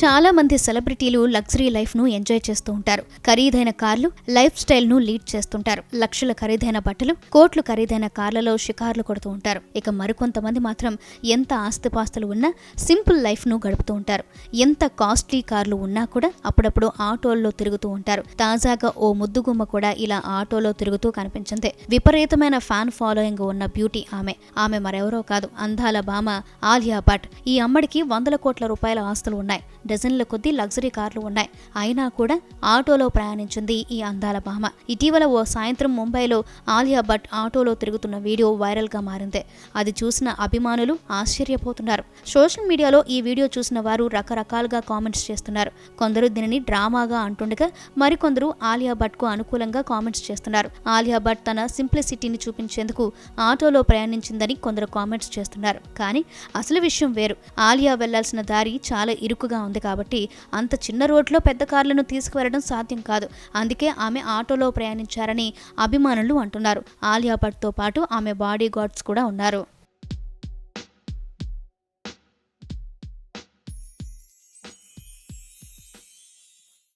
చాలా మంది సెలబ్రిటీలు లగ్జరీ లైఫ్ ను ఎంజాయ్ చేస్తూ ఉంటారు. ఖరీదైన కార్లు, లైఫ్ స్టైల్ ను లీడ్ చేస్తుంటారు. లక్షల ఖరీదైన బట్టలు, కోట్లు ఖరీదైన కార్లలో షికార్లు కొడుతూ ఉంటారు. ఇక మరికొంతమంది మాత్రం ఎంత ఆస్తిపాస్తులు ఉన్నా సింపుల్ లైఫ్ ను గడుపుతూ ఉంటారు. ఎంత కాస్ట్లీ కార్లు ఉన్నా కూడా అప్పుడప్పుడు ఆటోల్లో తిరుగుతూ ఉంటారు. తాజాగా ఓ ముద్దుగుమ్మ కూడా ఇలా ఆటోలో తిరుగుతూ కనిపించింది. విపరీతమైన ఫ్యాన్ ఫాలోయింగ్ ఉన్న బ్యూటీ ఆమె మరెవరో కాదు, అందాల భామ ఆలియా భట్. ఈ అమ్మడికి వందల కోట్ల రూపాయల ఆస్తులు ఉన్నాయి. డజన్ల కొద్దీ లగ్జరీ కార్లు ఉన్నాయి. అయినా కూడా ఆటోలో ప్రయాణించింది ఈ అందాల భామ. ఇటీవల ఓ సాయంత్రం ముంబైలో ఆలియా భట్ ఆటోలో తిరుగుతున్న వీడియో వైరల్ గా మారింది. అది చూసిన అభిమానులు ఆశ్చర్యపోతున్నారు. సోషల్ మీడియాలో ఈ వీడియో చూసిన వారు రకరకాలుగా కామెంట్స్ చేస్తున్నారు. కొందరు దీనిని డ్రామాగా అంటుండగా మరికొందరు ఆలియా భట్ కు అనుకూలంగా కామెంట్స్ చేస్తున్నారు. ఆలియా భట్ తన సింప్లిసిటీని చూపించేందుకు ఆటోలో ప్రయాణించిందని కొందరు కామెంట్స్ చేస్తున్నారు. కానీ అసలు విషయం వేరు. ఆలియా వెళ్లాల్సిన దారి చాలా ఇరుకుగా ఉంది కాబట్టి అంత చిన్న రోడ్లో పెద్ద కార్లను తీసుకువెళ్లడం సాధ్యం కాదు. అందుకే ఆమె ఆటోలో ప్రయాణించారని అభిమానులు అంటున్నారు. ఆలియా భట్ తో పాటు ఆమె బాడీ గార్డ్స్ కూడా ఉన్నారు.